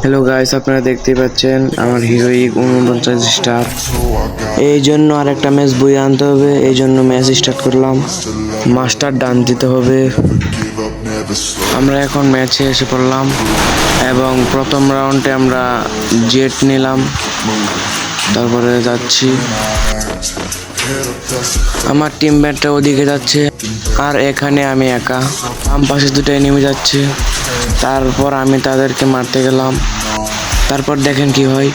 Hello guys, আপনারা দেখতেই পাচ্ছেন আমার হিরোইক 49 স্টার। এই জন্য আরেকটা ম্যাচ বই আনতে হবে, এই জন্য ম্যাচ স্টার্ট করলাম। মাস্টার ডান দিতে হবে। আমরা এখন ম্যাচে এসে পড়লাম এবং প্রথম রাউন্ডে আমরা জেট নিলাম, তারপরে যাচ্ছি। আমার টিমমেটটা ওদিকে যাচ্ছে আর এখানে আমি একা। বাম পাশে দুটো এনিমি যাচ্ছে, তারপর আমি তাদেরকে মারতে গেলাম। তারপর দেখেন কি হয়।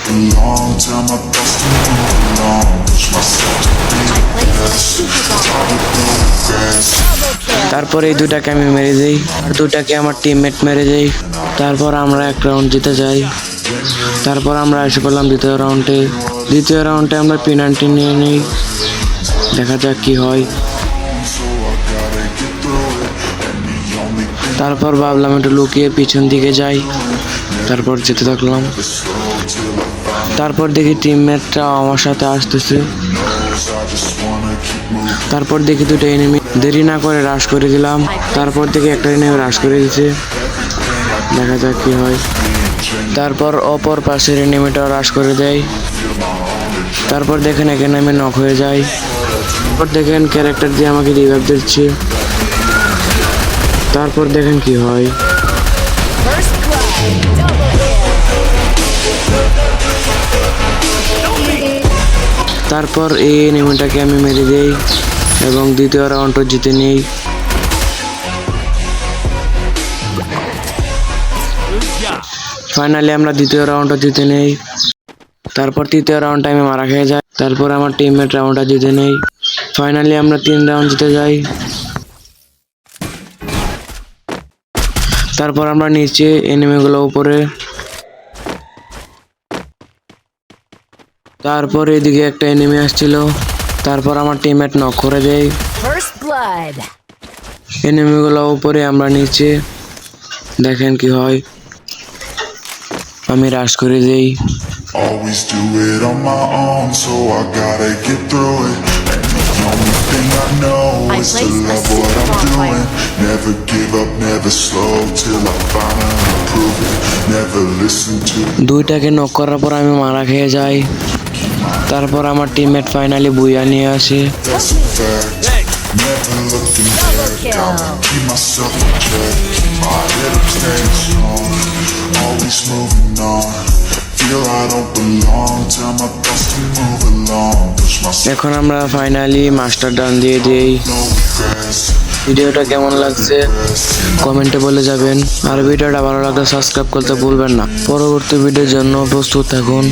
তারপর এই দুটাকে আমি মেরে দেই আর দুটাকে আমার টিমমেট মেরে দেই। তারপর আমরা এক রাউন্ড জিতে যাই। তারপর আমরা এসে পড়লাম দ্বিতীয় রাউন্ডে। দ্বিতীয় রাউন্ডে আমরা পেনাল্টি নিয়ে নিই, দেখা যাক কি হয়। তারপর ভাবলাম একটু লুকিয়ে পিছন দিকে যাই, তারপর যেতে থাকলাম। তারপর দেখি টিমমেটরা আমার সাথে আসতেছে। তারপর দেখি দুটো এনিমি, দেরি না করে রাশ করে দিলাম। তারপর দেখি একটা এনিমি রাশ করে দিচ্ছে, দেখা যাক কি হয়। তারপর অপর পাশের এনিমিটা রাশ করে দেয়। তারপর দেখেন এখানে আমি নক হয়ে যাই। তারপর দেখেন ক্যারেক্টার দিয়ে আমাকে রিভাইভ দিচ্ছে। তারপর দেখেন কি হয়। তারপর এই এনিমিটাকে আমি মেরে দেই এবং দ্বিতীয় রাউন্ডটা জিতে নিই। ফাইনালি আমরা দ্বিতীয় রাউন্ডটা জিতে নেই। তারপর তৃতীয় রাউন্ডটা আমি মারা খেয়ে যাই। তারপর আমার টিমমেট রাউন্ডটা জিতে নেই। ফাইনালি আমরা 3 রাউন্ড জিতে যাই। তারপর আমরা নিচে, এনিমিগুলো উপরে। তারপর এদিকে একটা এনিমি আসছিল, তারপর আমার টিমমেট নক করে দেয়। এনিমিগুলো উপরে, আমরা নিচে, দেখেন কি হয়। আমি রাশ করে দেই। Always do it on my own, so I gotta get through it. And the only thing I know is to love what I'm doing. Never give up, never slow till I finally prove it. Never listen to দুইটাকে knock করার পর আমি মারা খেয়ে যাই। তারপর আমার teammate finally বুইয়া নিয়ে আসে। that's a fact. Never looking back. Gotta keep myself in check. Keep my head up, staying strong. Always moving on. Feel I don't belong. Tell my thoughts to move along. Push myself, এখন আমরা finally master ডান দিয়ে দিই। no regrets. ভিডিওটা কেমন লাগছে কমেন্টে বলে যাবেন, আর ভিডিওটা ভালো লাগলে সাবস্ক্রাইব করতে ভুলবেন না। পরবর্তী ভিডিওর জন্য প্রস্তুত থাকুন।